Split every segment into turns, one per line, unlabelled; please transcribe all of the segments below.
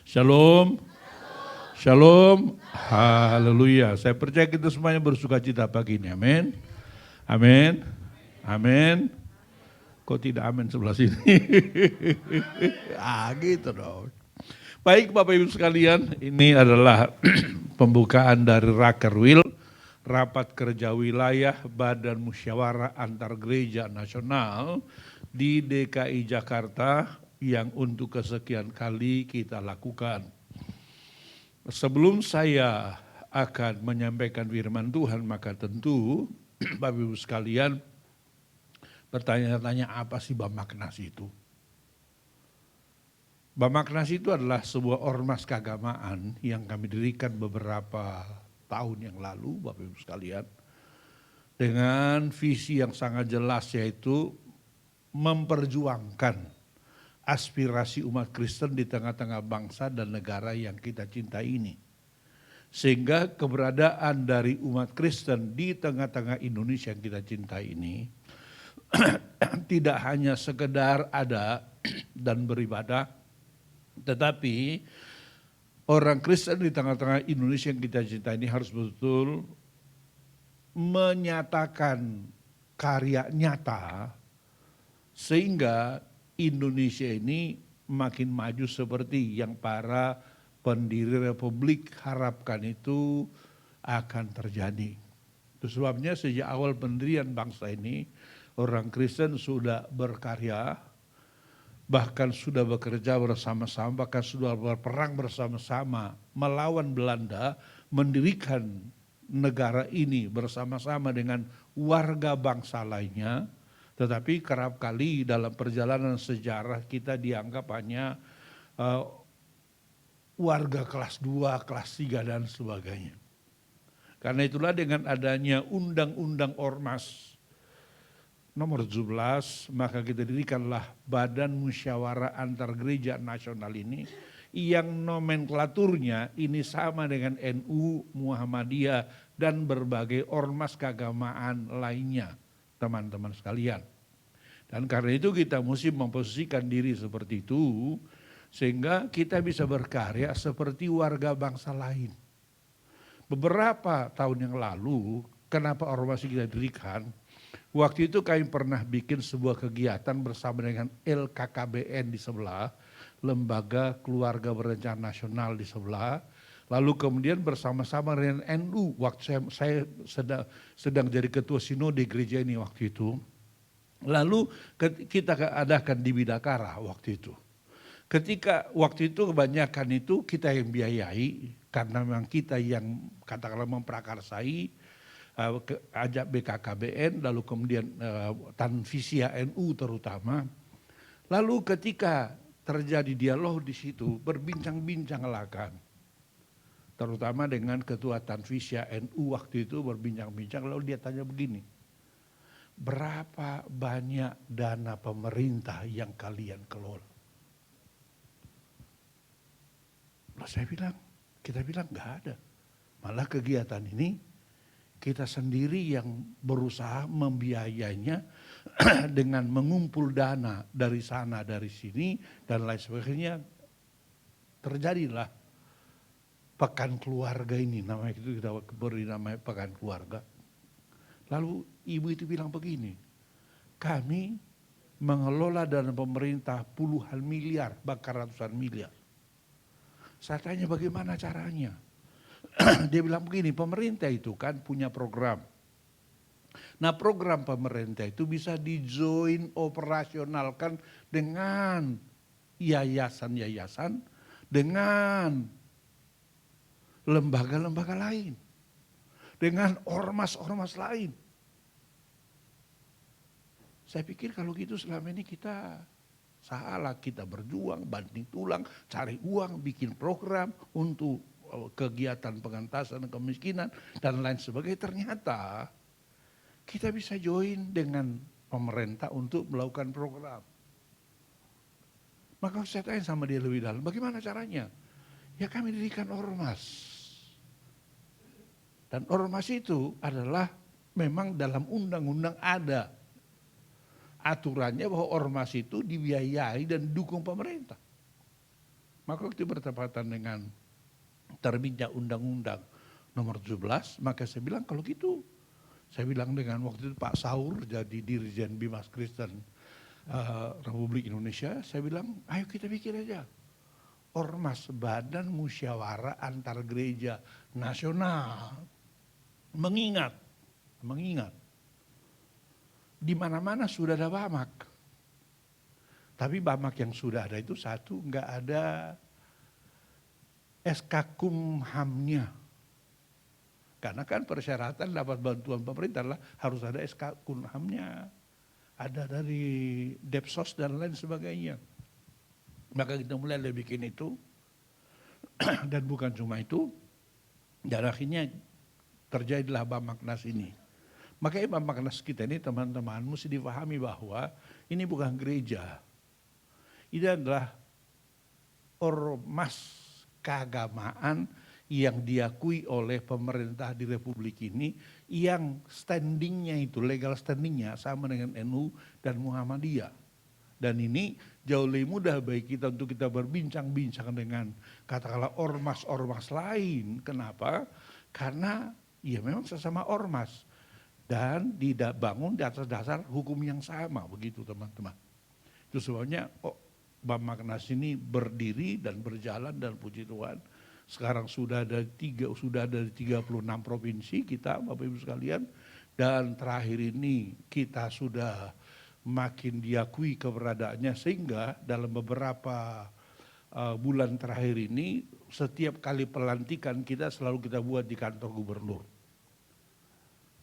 Shalom. Shalom. Haleluya. Saya percaya kita semuanya bersuka cita pagi ini. Amin. Amin. Amin. Kok tidak amin sebelah sini? Gitu dong. Baik Bapak Ibu sekalian, ini adalah pembukaan dari Rakerwil, Rapat Kerja Wilayah Badan Musyawarah Antar Gereja Nasional di DKI Jakarta yang untuk kesekian kali kita lakukan. Sebelum saya akan menyampaikan firman Tuhan, maka tentu Bapak Ibu sekalian bertanya-tanya apa sih Bamaknas itu? Bamaknas itu adalah sebuah ormas keagamaan yang kami dirikan beberapa tahun yang lalu, Bapak Ibu sekalian, dengan visi yang sangat jelas, yaitu memperjuangkan aspirasi umat Kristen di tengah-tengah bangsa dan negara yang kita cintai ini. Sehingga keberadaan dari umat Kristen di tengah-tengah Indonesia yang kita cintai ini tidak hanya sekedar ada dan beribadah, tetapi orang Kristen di tengah-tengah Indonesia yang kita cintai ini harus betul menyatakan karya nyata sehingga Indonesia ini makin maju seperti yang para pendiri Republik harapkan itu akan terjadi. Itu sebabnya sejak awal pendirian bangsa ini, orang Kristen sudah berkarya, bahkan sudah bekerja bersama-sama, bahkan sudah berperang bersama-sama melawan Belanda, mendirikan negara ini bersama-sama dengan warga bangsa lainnya. Tetapi kerap kali dalam perjalanan sejarah kita dianggap hanya warga kelas 2, kelas 3 dan sebagainya. Karena itulah dengan adanya Undang-Undang Ormas nomor 17, maka kita dirikanlah Badan Musyawarah Antar Gereja Nasional ini yang nomenklaturnya ini sama dengan NU, Muhammadiyah dan berbagai ormas keagamaan lainnya, teman-teman sekalian. Dan karena itu kita mesti memposisikan diri seperti itu sehingga kita bisa berkarya seperti warga bangsa lain. Beberapa tahun yang lalu, kenapa ormas kita dirikan? Waktu itu kami pernah bikin sebuah kegiatan bersama dengan LKKBN di sebelah, Lembaga Keluarga Berencana Nasional di sebelah, lalu kemudian bersama-sama dengan NU, waktu saya sedang jadi ketua sinode gereja ini waktu itu, lalu kita adakan di Bidakara waktu itu. Ketika waktu itu kebanyakan itu kita yang biayai, karena memang kita yang katakanlah memprakarsai, ajak BKKBN, lalu kemudian Tanfisia NU terutama. Lalu ketika terjadi dialog di situ, berbincang-bincanglah kan, terutama dengan ketua Tanfisia NU waktu itu berbincang-bincang, lalu dia tanya begini, berapa banyak dana pemerintah yang kalian kelola? Lalu kita bilang nggak ada, malah kegiatan ini kita sendiri yang berusaha membiayainya dengan mengumpul dana dari sana, dari sini, dan lain sebagainya. Terjadilah Pekan Keluarga ini, namanya itu kita beri namanya Pekan Keluarga. Lalu ibu itu bilang begini, kami mengelola dana pemerintah puluhan miliar, bahkan ratusan miliar. Saya tanya bagaimana caranya? Dia bilang begini, pemerintah itu kan punya program. Nah program pemerintah itu bisa di-join operasionalkan dengan yayasan-yayasan, dengan lembaga-lembaga lain, dengan ormas-ormas lain. Saya pikir kalau gitu selama ini kita salah, kita berjuang, banting tulang, cari uang, bikin program untuk kegiatan pengentasan kemiskinan dan lain sebagainya. Ternyata kita bisa join dengan pemerintah untuk melakukan program. Maka saya tanya sama dia lebih dalam, bagaimana caranya? Ya kami dirikan ormas. Dan ormas itu adalah memang dalam undang-undang ada aturannya bahwa ormas itu dibiayai dan didukung pemerintah. Maka waktu bertepatan dengan terbitnya Undang-Undang nomor 17, maka saya bilang kalau gitu, saya bilang dengan waktu itu Pak Saur jadi Dirjen Bimas Kristen Republik Indonesia, saya bilang ayo kita bikin aja Ormas, Badan Musyawarah Antar Gereja Nasional. Mengingat di mana-mana sudah ada Bamak. Tapi Bamak yang sudah ada itu satu, enggak ada SK Kumhamnya. Karena kan persyaratan dapat bantuan pemerintah lah harus ada SK Kumhamnya. Ada dari Depsos dan lain sebagainya. Maka kita mulai bikin itu. Dan bukan cuma itu. Dan akhirnya terjadilah Bamaknas ini. Makanya Bamaknas kita ini teman-teman mesti dipahami bahwa ini bukan gereja. Ini adalah ormas keagamaan yang diakui oleh pemerintah di Republik ini yang standingnya itu, legal standingnya sama dengan NU dan Muhammadiyah. Dan ini jauh lebih mudah bagi kita untuk kita berbincang-bincang dengan katakanlah ormas-ormas lain. Kenapa? Karena ya memang sesama ormas dan dibangun di atas dasar hukum yang sama, begitu teman-teman. Itu sebabnya Bamaknas ini berdiri dan berjalan dan puji Tuhan. Sekarang sudah ada 36 provinsi kita Bapak Ibu sekalian. Dan terakhir ini kita sudah makin diakui keberadaannya sehingga dalam beberapa bulan terakhir ini setiap kali pelantikan kita selalu kita buat di kantor gubernur.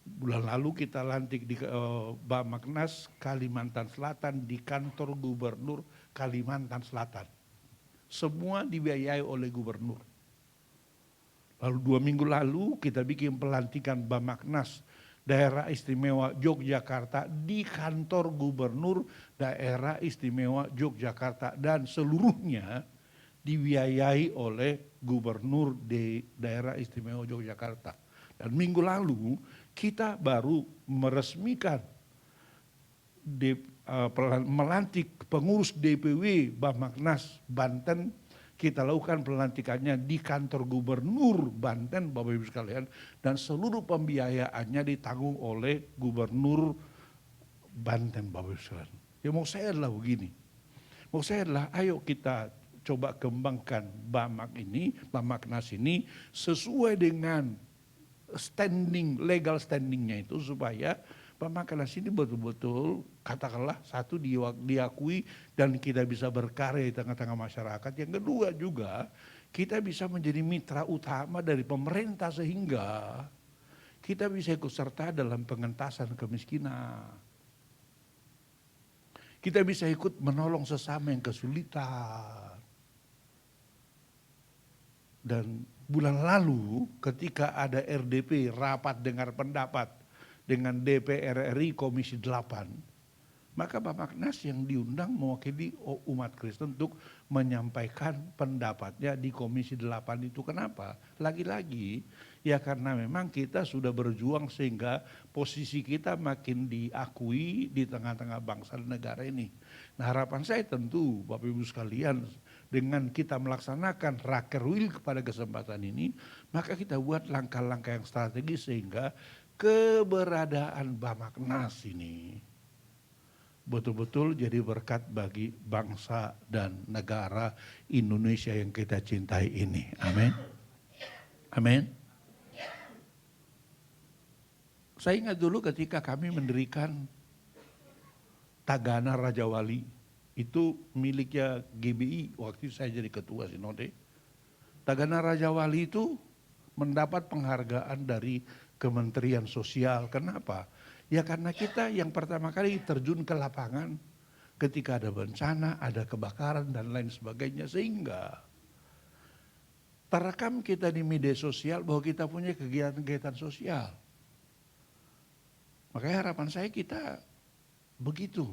Bulan lalu kita lantik di Bamaknas Kalimantan Selatan di kantor gubernur Kalimantan Selatan. Semua dibiayai oleh gubernur. Lalu 2 minggu lalu kita bikin pelantikan Bamaknas Daerah Istimewa Yogyakarta di kantor gubernur Daerah Istimewa Yogyakarta dan seluruhnya dibiayai oleh gubernur di Daerah Istimewa Yogyakarta. Dan minggu lalu kita baru meresmikan melantik pengurus DPW Bamaknas Banten. Kita lakukan pelantikannya di kantor gubernur Banten Bapak Ibu sekalian. Dan seluruh pembiayaannya ditanggung oleh gubernur Banten Bapak Ibu sekalian. Ya mau saya adalah begini. Mau saya adalah ayo kita coba kembangkan Bamaknas ini sesuai dengan legal standingnya itu supaya Bamaknas ini betul-betul katakanlah satu diakui dan kita bisa berkarya di tengah-tengah masyarakat. Yang kedua juga kita bisa menjadi mitra utama dari pemerintah sehingga kita bisa ikut serta dalam pengentasan kemiskinan. Kita bisa ikut menolong sesama yang kesulitan. Dan bulan lalu ketika ada RDP, rapat dengar pendapat dengan DPR RI Komisi 8, maka Bamaknas yang diundang mewakili umat Kristen untuk menyampaikan pendapatnya di Komisi 8 itu. Kenapa? Lagi-lagi ya karena memang kita sudah berjuang sehingga posisi kita makin diakui di tengah-tengah bangsa dan negara ini. Nah harapan saya tentu Bapak Ibu sekalian, dengan kita melaksanakan Rakerwil kepada kesempatan ini, maka kita buat langkah-langkah yang strategis sehingga keberadaan Bamaknas ini betul-betul jadi berkat bagi bangsa dan negara Indonesia yang kita cintai ini. Amin. Amin. Saya ingat dulu ketika kami mendirikan Tagana Raja Wali. Itu miliknya GBI waktu saya jadi ketua sinode. Tagana Raja Wali itu mendapat penghargaan dari Kementerian Sosial. Kenapa? Ya karena kita yang pertama kali terjun ke lapangan ketika ada bencana, ada kebakaran dan lain sebagainya. Sehingga terekam kita di media sosial bahwa kita punya kegiatan-kegiatan sosial. Makanya harapan saya kita begitu.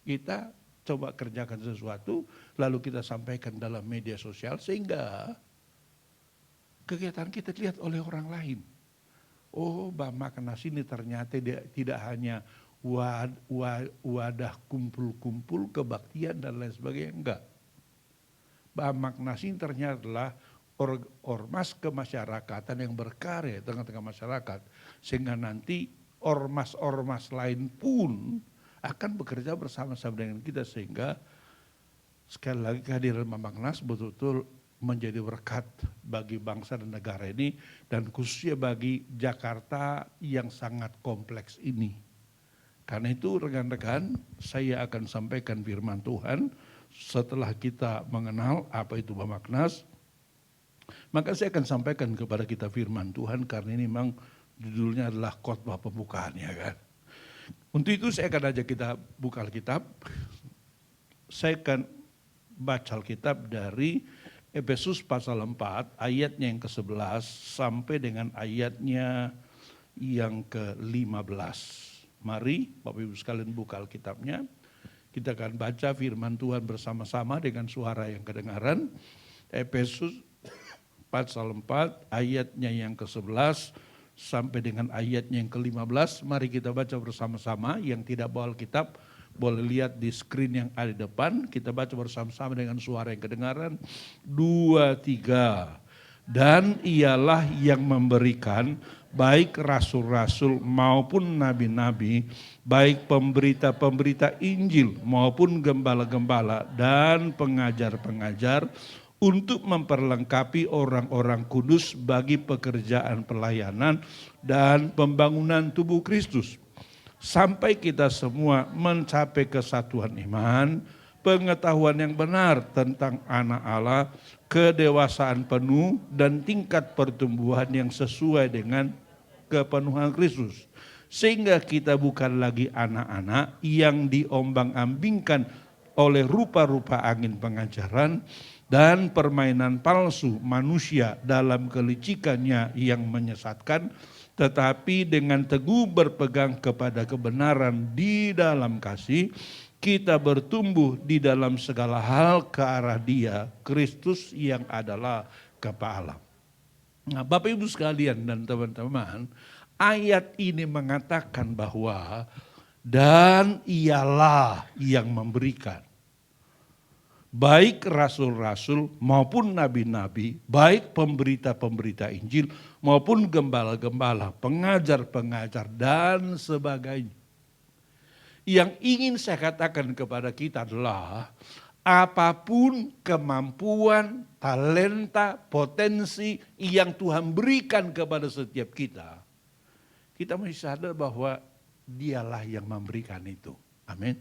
Kita coba kerjakan sesuatu, lalu kita sampaikan dalam media sosial sehingga kegiatan kita dilihat oleh orang lain. Oh, Bamaknas ini ternyata tidak hanya wadah kumpul-kumpul kebaktian dan lain sebagainya, enggak. Bamaknas ini ternyata adalah ormas kemasyarakatan yang berkarya di tengah-tengah masyarakat. Sehingga nanti ormas-ormas lain pun akan bekerja bersama-sama dengan kita. Sehingga sekali lagi kehadiran Bamaknas betul-betul menjadi berkat bagi bangsa dan negara ini. Dan khususnya bagi Jakarta yang sangat kompleks ini. Karena itu rekan-rekan, saya akan sampaikan firman Tuhan setelah kita mengenal apa itu Bamaknas. Maka saya akan sampaikan kepada kita firman Tuhan karena ini memang judulnya adalah khotbah pembukaan, ya kan. Untuk itu saya akan ajak kita buka Alkitab. Saya akan baca Alkitab dari Efesus pasal 4 ayatnya yang ke-11 sampai dengan ayatnya yang ke-15. Mari Bapak Ibu sekalian buka Alkitabnya. Kita akan baca firman Tuhan bersama-sama dengan suara yang kedengaran. Efesus pasal 4 ayatnya yang ke-11 sampai dengan ayatnya yang ke-15. Mari kita baca bersama-sama. Yang tidak bawa Alkitab boleh lihat di screen yang ada di depan. Kita baca bersama-sama dengan suara yang kedengaran. 2, 3. Dan ialah yang memberikan baik rasul-rasul maupun nabi-nabi, baik pemberita-pemberita Injil maupun gembala-gembala dan pengajar-pengajar untuk memperlengkapi orang-orang kudus bagi pekerjaan pelayanan dan pembangunan tubuh Kristus. Sampai kita semua mencapai kesatuan iman, pengetahuan yang benar tentang anak Allah, kedewasaan penuh dan tingkat pertumbuhan yang sesuai dengan kepenuhan Kristus. Sehingga kita bukan lagi anak-anak yang diombang-ambingkan oleh rupa-rupa angin pengajaran dan permainan palsu manusia dalam kelicikannya yang menyesatkan, tetapi dengan teguh berpegang kepada kebenaran di dalam kasih, kita bertumbuh di dalam segala hal ke arah Dia, Kristus yang adalah kepala. Nah, Bapak Ibu sekalian dan teman-teman, ayat ini mengatakan bahwa dan ialah yang memberikan. Baik rasul-rasul maupun nabi-nabi, baik pemberita-pemberita Injil maupun gembala-gembala, pengajar-pengajar dan sebagainya. Yang ingin saya katakan kepada kita adalah apapun kemampuan, talenta, potensi yang Tuhan berikan kepada setiap kita, kita mesti sadar bahwa Dialah yang memberikan itu. Amin.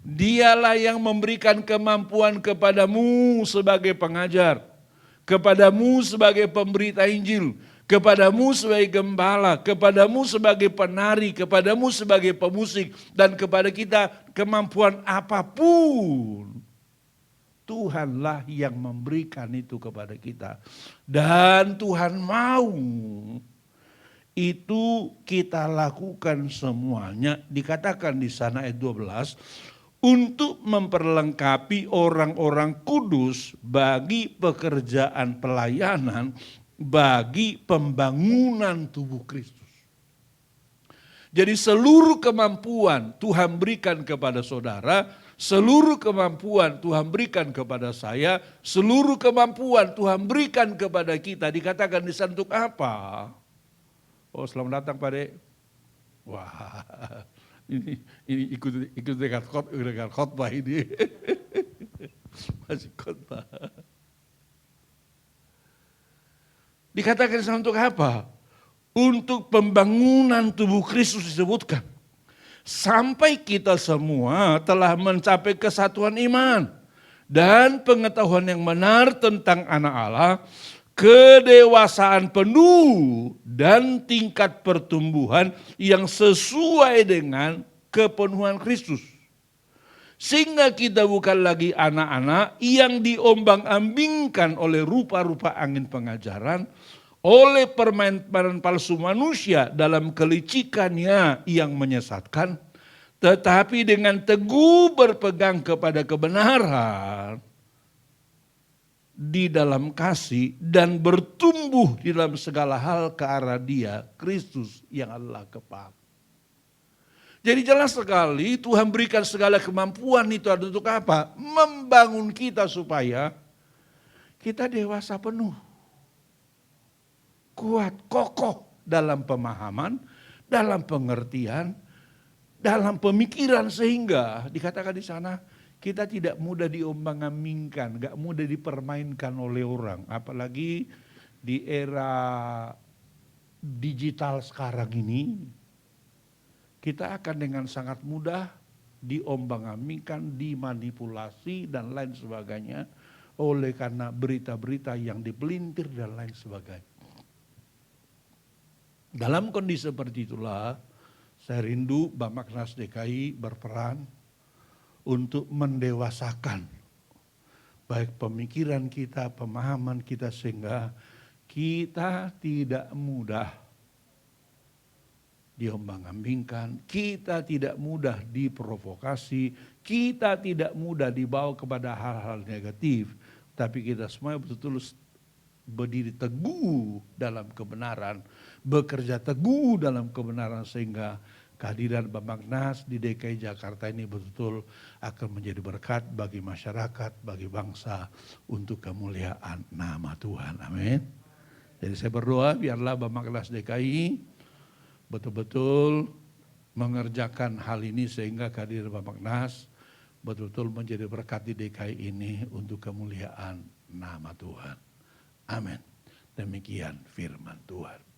Dialah yang memberikan kemampuan kepadamu sebagai pengajar, kepadamu sebagai pemberita Injil, kepadamu sebagai gembala, kepadamu sebagai penari, kepadamu sebagai pemusik, dan kepada kita kemampuan apapun. Tuhanlah yang memberikan itu kepada kita. Dan Tuhan mau itu kita lakukan semuanya. Dikatakan di sana ayat 12, untuk memperlengkapi orang-orang kudus bagi pekerjaan pelayanan, bagi pembangunan tubuh Kristus. Jadi seluruh kemampuan Tuhan berikan kepada saudara, seluruh kemampuan Tuhan berikan kepada saya, seluruh kemampuan Tuhan berikan kepada kita. Dikatakan di sana untuk apa? Oh, selamat datang Pak Dek. Wah, ini ikut dengan khotbah ini. Masih khotbah. Dikatakan untuk apa? Untuk pembangunan tubuh Kristus disebutkan. Sampai kita semua telah mencapai kesatuan iman dan pengetahuan yang benar tentang anak Allah, kedewasaan penuh dan tingkat pertumbuhan yang sesuai dengan kepenuhan Kristus. Sehingga kita bukan lagi anak-anak yang diombang-ambingkan oleh rupa-rupa angin pengajaran, oleh permainan palsu manusia dalam kelicikannya yang menyesatkan, tetapi dengan teguh berpegang kepada kebenaran di dalam kasih dan bertumbuh di dalam segala hal ke arah Dia, Kristus yang adalah kepala. Jadi jelas sekali Tuhan berikan segala kemampuan itu ada untuk apa? Membangun kita supaya kita dewasa penuh. Kuat, kokoh dalam pemahaman, dalam pengertian, dalam pemikiran, sehingga dikatakan di sana kita tidak mudah diombang-ambingkan, gak mudah dipermainkan oleh orang. Apalagi di era digital sekarang ini, kita akan dengan sangat mudah diombang-ambingkan, dimanipulasi dan lain sebagainya oleh karena berita-berita yang dipelintir dan lain sebagainya. Dalam kondisi seperti itulah saya rindu Bapaknas DKI berperan untuk mendewasakan baik pemikiran kita, pemahaman kita, sehingga kita tidak mudah diombang-ambingkan, kita tidak mudah diprovokasi, kita tidak mudah dibawa kepada hal-hal negatif, tapi kita semua betul-betul berdiri teguh dalam kebenaran, bekerja teguh dalam kebenaran, sehingga kehadiran Bapaknas di DKI Jakarta ini betul-betul akan menjadi berkat bagi masyarakat, bagi bangsa, untuk kemuliaan nama Tuhan. Amin. Jadi saya berdoa biarlah Bapaknas DKI betul-betul mengerjakan hal ini sehingga kehadiran Bapaknas betul-betul menjadi berkat di DKI ini untuk kemuliaan nama Tuhan. Amin. Demikian firman Tuhan.